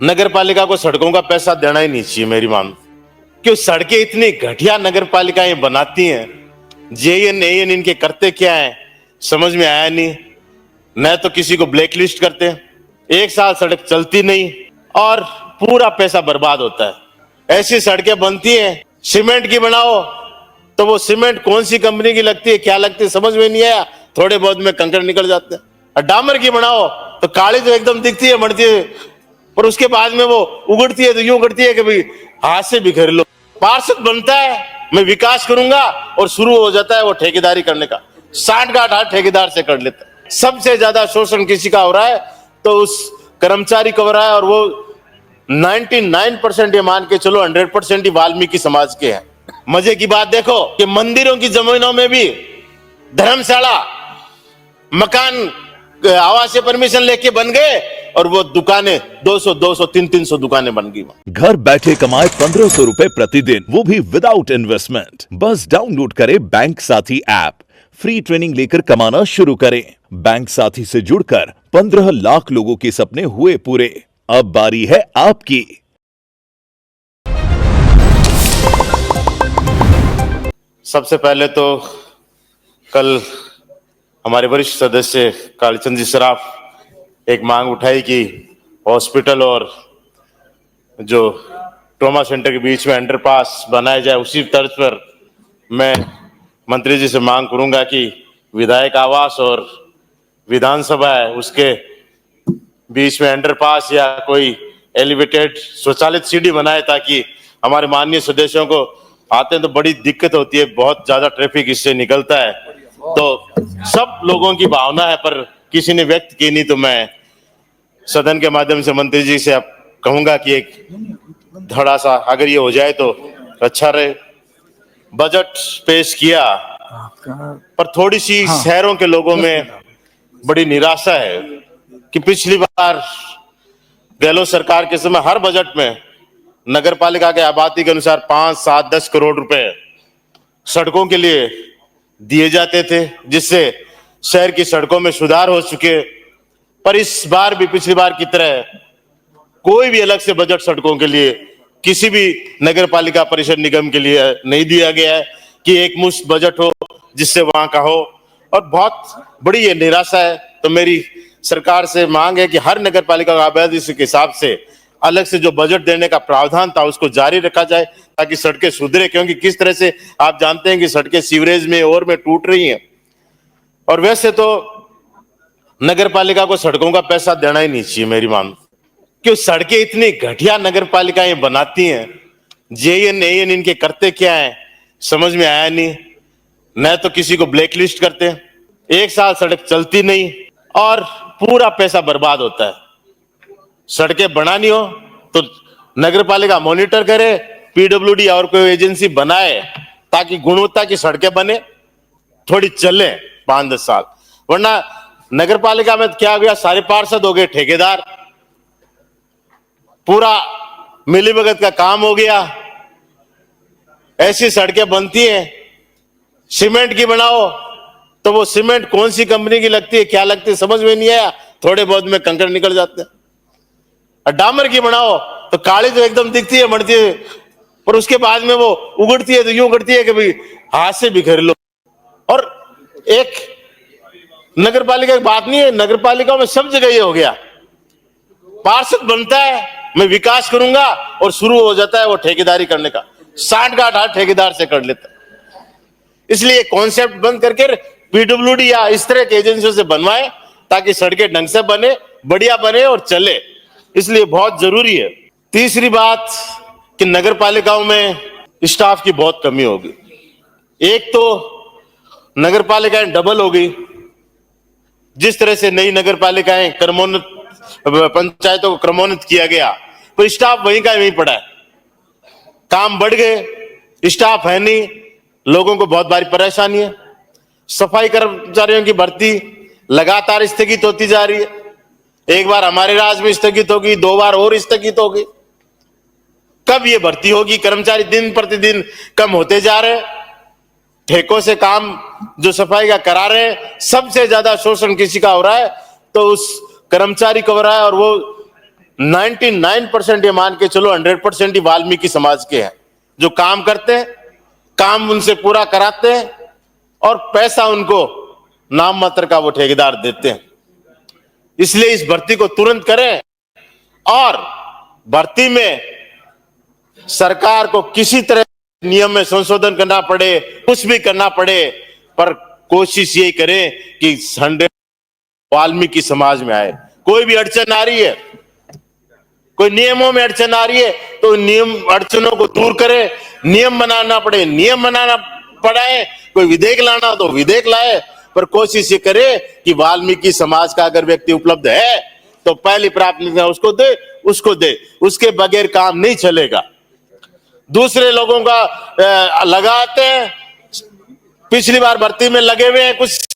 नगर पालिका को सड़कों का पैसा देना ही नहीं चाहिए मेरी मान। क्यों सड़कें इतनी घटिया नगर पालिकाएं बनाती हैं, जेएन एएन इनके करते क्या है समझ में आया नहीं। न तो किसी को ब्लैक लिस्ट करते हैं, एक साल सड़क चलती नहीं और पूरा पैसा बर्बाद होता है। ऐसी सड़कें बनती हैं, सीमेंट की बनाओ तो वो सीमेंट कौन सी कंपनी की लगती है क्या लगती है समझ में नहीं आया, थोड़े बहुत में कंकड़ निकल जाते हैं। और डामर की बनाओ तो काली तो एकदम दिखती है मरती है, पर उसके बाद में वो उगड़ती है तो यूं उगड़ती है कि भाई हाथ से बिखेर लो। पार्षद बनता है मैं विकास करूंगा और शुरू हो जाता है वो ठेकेदारी करने का, 60-गांठ हाथ ठेकेदार से कर लेता है। सबसे ज्यादा शोषण किसी का हो रहा है तो उस कर्मचारी का हो रहा है, और वो 99% ये मान के चलो 100% ही वाल्मीकि समाज के हैं। मजे की बात देखो कि मंदिरों की जमीनों में भी धर्मशाला मकान आवासीय परमिशन लेके बन गए और वो दुकानें 200, 300 दुकानें बन गई। घर बैठे कमाए 1500 रुपए प्रतिदिन, वो भी विदाउट इन्वेस्टमेंट। बस डाउनलोड करें बैंक साथी ऐप, फ्री ट्रेनिंग लेकर कमाना शुरू करें। बैंक साथी से जुड़कर 15 लाख लोगों के सपने हुए पूरे। अब बारी है आपकी। सबसे पहले तो कल हमारे वरिष्ठ सदस्य कालीचंद जी सराफ एक मांग उठाई कि हॉस्पिटल और जो ट्रॉमा सेंटर के बीच में अंडरपास बनाया जाए। उसी तर्ज पर मैं मंत्री जी से मांग करूंगा कि विधायक आवास और विधानसभा है उसके बीच में अंडरपास या कोई एलिवेटेड स्वचालित सीढ़ी बनाए, ताकि हमारे माननीय सदस्यों को आते हैं तो बड़ी दिक्कत होती है, बहुत ज्यादा ट्रैफिक इससे निकलता है। तो सब लोगों की भावना है पर किसी ने व्यक्त की नहीं, तो मैं सदन के माध्यम से मंत्री जी से अब कहूंगा कि एक थोड़ा सा अगर ये हो जाए तो अच्छा रहे। बजट पेश किया पर थोड़ी सी शहरों के लोगों में बड़ी निराशा है कि पिछली बार गहलोत सरकार के समय हर बजट में नगर पालिका के आबादी के अनुसार 5, 7, 10 करोड़ रुपए सड़कों के लिए दिए जाते थे, जिससे शहर की सड़कों में सुधार हो चुके। पर इस बार भी पिछली बार की तरह कोई भी अलग से बजट सड़कों के लिए किसी भी नगर पालिका परिषद निगम के लिए नहीं दिया गया है कि एक मुश्त बजट हो जिससे वहां का हो, और बहुत बड़ी ये निराशा है। तो मेरी सरकार से मांग है कि हर नगर पालिका का आबादी के हिसाब से अलग से जो बजट देने का प्रावधान था उसको जारी रखा जाए ताकि सड़कें सुधरे, क्योंकि किस तरह से आप जानते हैं कि सड़कें सीवरेज में और में टूट रही हैं। और वैसे तो नगर पालिका को सड़कों का पैसा देना ही नहीं चाहिए मेरी मान। क्यों सड़कें इतनी घटिया नगर पालिकाएं बनाती हैं, जेएन एएन इनके करते क्या है समझ में आया नहीं। न तो किसी को ब्लैक लिस्ट करते हैं, एक साल सड़क चलती नहीं और पूरा पैसा बर्बाद होता है। सड़कें बनानी हो तो नगर पालिका मॉनिटर करे, पीडब्ल्यूडी और कोई एजेंसी बनाए ताकि गुणवत्ता की सड़कें बने, थोड़ी चले 5-10 साल। वरना नगर पालिका में क्या हो गया, सारे पार्षद हो गए ठेकेदार, पूरा मिलीभगत का काम हो गया। ऐसी सड़कें बनती हैं, सीमेंट की बनाओ तो वो सीमेंट कौन सी कंपनी की लगती है क्या लगती है समझ में नहीं आया, थोड़े बहुत में कंकड़ निकल जाते हैं। और डामर की बनाओ तो काली तो एकदम दिखती है मरती है, पर उसके बाद में वो उगड़ती है तो यूं उगड़ती है कि भाई हाथ से बिखेर लो। और एक नगर पालिका की बात नहीं है, नगर पालिकाओं में सब जगह ये हो गया, पार्षद बनता है मैं विकास करूंगा और शुरू हो जाता है वो ठेकेदारी करने का, 60-गांठ हाथ ठेकेदार से कर लेता है। इसलिए कॉन्सेप्ट बंद करके पीडब्ल्यूडी या इस तरह की एजेंसियों से बनवाए ताकि सड़कें ढंग से बने, बढ़िया बने और चले, इसलिए बहुत जरूरी है। तीसरी बात कि नगर पालिकाओं में स्टाफ की बहुत कमी होगी। एक तो नगर पालिकाएं डबल हो गई, जिस तरह से नई नगर पालिकाएं क्रमोन्नत पंचायतों को क्रमोन्नत किया गया तो स्टाफ वहीं का वहीं पड़ा है, काम बढ़ गए, स्टाफ है नहीं, लोगों को बहुत भारी परेशानी है। सफाई कर्मचारियों की भर्ती लगातार स्थगित होती जा रही है, एक बार हमारे राज्य में स्थगित होगी, 2 बार और स्थगित होगी। कब ये भर्ती होगी? कर्मचारी दिन प्रतिदिन कम होते जा रहे हैं, ठेकों से काम जो सफाई का करा रहे हैं, सबसे ज्यादा शोषण किसी का हो रहा है तो उस कर्मचारी को हो रहा है, और वो 99% ये मान के चलो 100% ही वाल्मीकि समाज के हैं, जो काम करते हैं, काम उनसे पूरा कराते हैं और पैसा उनको नाम मात्र का वो ठेकेदार देते हैं। इसलिए इस भर्ती को तुरंत करें और भर्ती में सरकार को किसी तरह नियम में संशोधन करना पड़े, कुछ भी करना पड़े, पर कोशिश यही करें कि 100 वाल्मीकि समाज में आए। कोई भी अड़चन आ रही है, कोई नियमों में अड़चन आ रही है, तो नियम अड़चनों को दूर करे। नियम बनाना पड़े, नियम बनाना पड़े, कोई विधेयक लाना तो विधेयक लाए, पर कोशिश ये करे कि वाल्मीकि समाज का अगर व्यक्ति उपलब्ध है तो पहली प्राथमिकता उसको दे, उसके बगैर काम नहीं चलेगा। दूसरे लोगों का लगाते हैं, पिछली बार भर्ती में लगे हुए हैं कुछ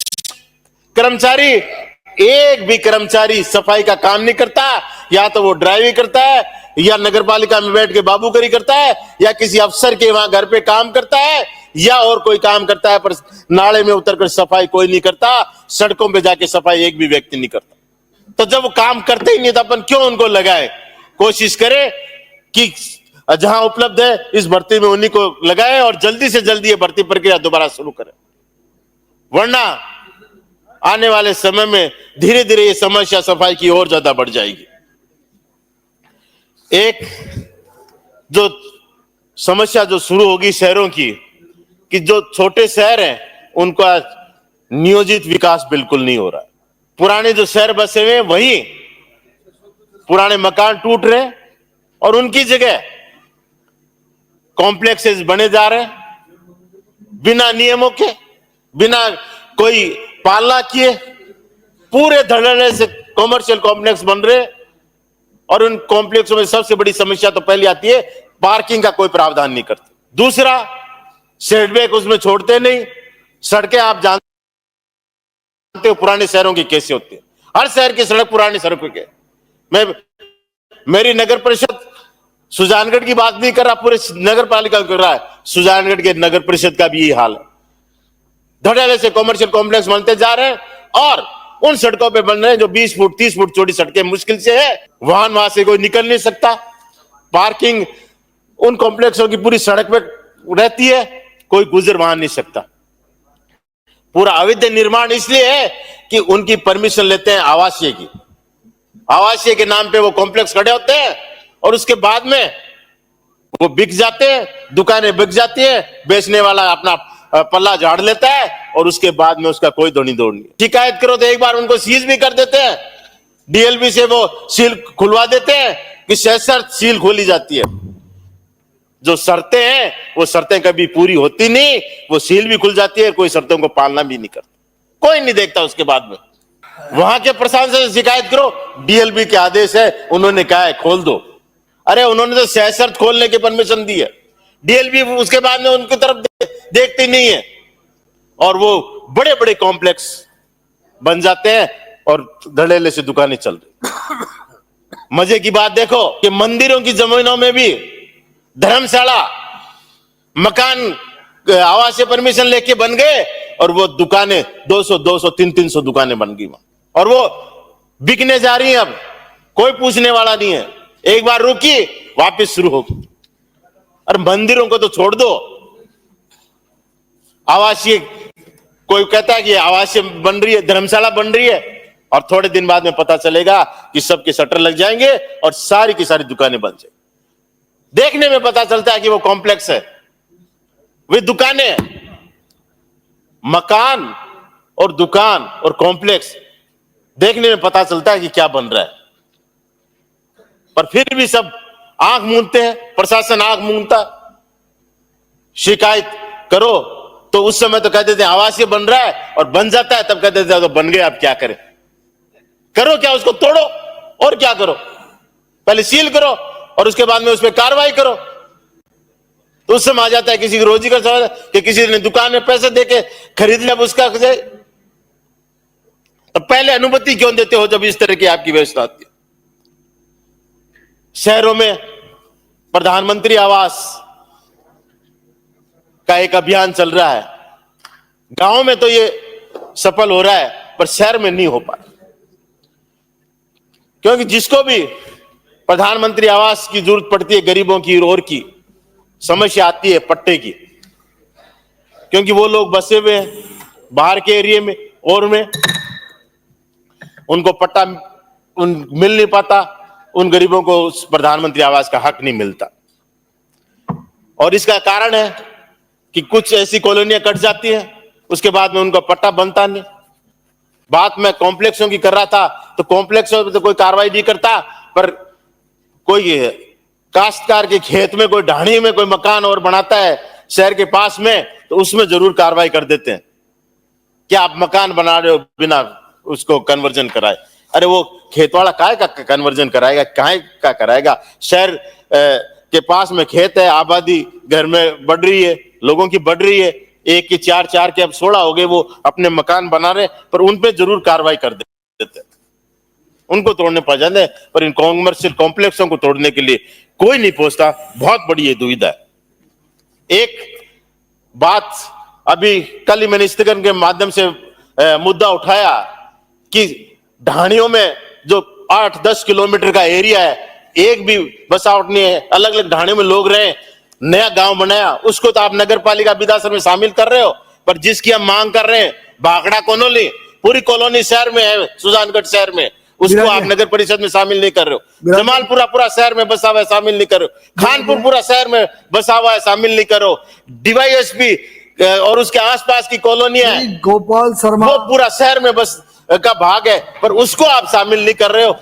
कर्मचारी, एक भी कर्मचारी सफाई का काम नहीं करता, या तो वो ड्राइविंग करता है, या नगर पालिका में बैठ के बाबूगरी करता है, या किसी अफसर के वहां घर पे काम करता है, या और कोई काम करता है, पर नाले में उतरकर सफाई कोई नहीं करता, सड़कों पे जाके सफाई एक भी व्यक्ति नहीं करता। तो जब वो काम करते ही नहीं तो अपन क्यों उनको लगाए? कोशिश करें कि जहां उपलब्ध है इस भर्ती में उन्हीं को लगाए और जल्दी से जल्दी ये भर्ती प्रक्रिया दोबारा शुरू करें, वरना आने वाले समय में धीरे धीरे ये समस्या सफाई की और ज्यादा बढ़ जाएगी। एक जो समस्या जो शुरू होगी शहरों की, कि जो छोटे शहर हैं उनका नियोजित विकास बिल्कुल नहीं हो रहा है। पुराने जो शहर बसे हुए हैं वहीं पुराने मकान टूट रहे हैं और उनकी जगह कॉम्प्लेक्सेस बने जा रहे हैं बिना नियमों के, बिना कोई पालना किए, पूरे धड़ल्ले से कॉमर्शियल कॉम्प्लेक्स बन रहे। और उन कॉम्प्लेक्सों में सबसे बड़ी समस्या तो पहले आती है, पार्किंग का कोई प्रावधान नहीं करते। दूसरा, सेटबैक उसमें छोड़ते नहीं। सड़कें आप जानते हो पुराने शहरों की कैसे होती है, हर शहर की सड़क पुरानी सड़कों के। मेरी नगर परिषद सुजानगढ़ की बात नहीं कर रहा, पूरे नगर पालिका कर रहा है। सुजानगढ़ के नगर परिषद का भी यही हाल है, धड़ल्ले से कॉमर्शियल कॉम्प्लेक्स बनते जा रहे हैं और उन सड़कों पे बन रहे हैं जो 20 फुट 30 फुट चौड़ी सड़कें मुश्किल से है, वाहन वहां से कोई निकल नहीं सकता। पार्किंग उन कॉम्प्लेक्सों की पूरी सड़क पे रहती है, कोई गुजर वहां नहीं सकता। पूरा अवैध निर्माण इसलिए है कि उनकी परमिशन लेते हैं आवासीय की, आवासीय के नाम पे वो कॉम्प्लेक्स खड़े होते हैं और उसके बाद में वो बिक जाते हैं, दुकानें बिक जाती है, बेचने वाला अपना पल्ला झाड़ लेता है और उसके बाद में उसका कोई दौड़ी दौड़ नहीं। शिकायत करो तो एक बार उनको सीज भी कर देते हैं, डीएलबी से वो सील खुलवा देते हैं कि सशर्त सील खोली जाती है। जो शर्तें हैं वो शर्तें कभी पूरी होती नहीं, वो सील भी खुल जाती है, कोई शर्तों को पालना भी नहीं करता, कोई नहीं देखता उसके बाद में। वहां के प्रशासन से शिकायत करो, डीएलबी के आदेश है, उन्होंने कहा है खोल दो। अरे उन्होंने तो सशर्त खोलने की परमिशन दी है, डीएलबी उसके बाद में उनकी तरफ देखती नहीं है और वो बड़े बड़े कॉम्प्लेक्स बन जाते हैं और धड़ल्ले से दुकानें चल रही। मजे की बात देखो कि मंदिरों की जमीनों में भी धर्मशाला मकान आवासीय परमिशन लेके बन गए और वो दुकानें 200 300 दुकानें बन गई वहां और वो बिकने जा रही हैं। अब कोई पूछने वाला नहीं है, एक बार रुकी वापस शुरू होगी। और मंदिरों को तो छोड़ दो, आवासीय कोई कहता है कि आवासीय बन रही है, धर्मशाला बन रही है और थोड़े दिन बाद में पता चलेगा कि सबके शटर लग जाएंगे और सारी की सारी दुकानें बन जाएंगी। देखने में पता चलता है कि वो कॉम्प्लेक्स है, वे दुकानें, मकान और दुकान और कॉम्प्लेक्स देखने में पता चलता है कि क्या बन रहा है, पर फिर भी सब आंख मूंदते हैं, प्रशासन आंख मूंदता। शिकायत करो तो उस समय तो कहते थे आवासीय बन रहा है और बन जाता है, तब कहते थे तो बन गए, अब क्या करें। करो क्या, उसको तोड़ो और क्या करो, पहले सील करो और उसके बाद में उस पर कार्रवाई करो। तो उस समय आ जाता है किसी की रोजी का सवाल कि किसी ने दुकान में पैसे देके खरीद लिया उसका जाए। तो पहले अनुमति क्यों देते हो जब इस तरह की आपकी व्यवस्था आती है। शहरों में प्रधानमंत्री आवास का एक अभियान चल रहा है, गांव में तो ये सफल हो रहा है पर शहर में नहीं हो पा रहा, क्योंकि जिसको भी प्रधानमंत्री आवास की जरूरत पड़ती है गरीबों की और की समस्या आती है पट्टे की, क्योंकि वो लोग बसे हुए हैं बाहर के एरिया में और में उनको पट्टा मिल नहीं पाता, उन गरीबों को उस प्रधानमंत्री आवास का हक नहीं मिलता। और इसका कारण है कि कुछ ऐसी कॉलोनियां कट जाती हैं, उसके बाद में उनका पट्टा बनता नहीं। बात मैं कॉम्प्लेक्सों की कर रहा था, तो कॉम्प्लेक्सों में तो कोई कार्रवाई नहीं करता, पर कोई काश्तकार के खेत में, कोई ढाणी में कोई मकान और बनाता है शहर के पास में, तो उसमें जरूर कार्रवाई कर देते हैं। क्या आप मकान बना रहे हो बिना उसको कन्वर्जन कराए? अरे वो खेत वाला काहे का कन्वर्जन कराएगा, काहे का कराएगा? शहर के पास में खेत है, आबादी घर में बढ़ रही है, लोगों की बढ़ रही है, एक की चार, चार के अब 16 हो गए, वो अपने मकान बना रहे, पर उन पे जरूर कार्रवाई कर देते, उनको तोड़ने पड़ जाते हैं, पर इन कॉमर्शियल कॉम्प्लेक्सों को तोड़ने के लिए कोई नहीं पहुंचता। बहुत बड़ी ये दुविधा है। एक बात अभी कल ही मैंने स्थगन के माध्यम से मुद्दा उठाया कि ढाणियों में जो 8-10 किलोमीटर का एरिया है, एक भी बसावट नहीं है, अलग अलग ढाणियों में लोग रहे, नया गांव बनाया, उसको तो आप नगर पालिका विधासन में शामिल कर रहे हो, पर जिसकी हम मांग कर रहे हैं भाखड़ा कॉलोनी, पूरी कॉलोनी शहर में है, सुजानगढ़ शहर में, उसको आप नगर परिषद में शामिल नहीं कर रहे हो। जमालपुरा पूरा शहर में बसा हुआ है, शामिल नहीं कर रहे हो। खानपुर पूरा शहर में बसा हुआ है, शामिल नहीं करो। डीवाईएसपी और उसके आसपास की कॉलोनियां है, गोपाल शर्मा, वो पूरा शहर में बस का भाग है, पर उसको आप शामिल नहीं कर रहे हो।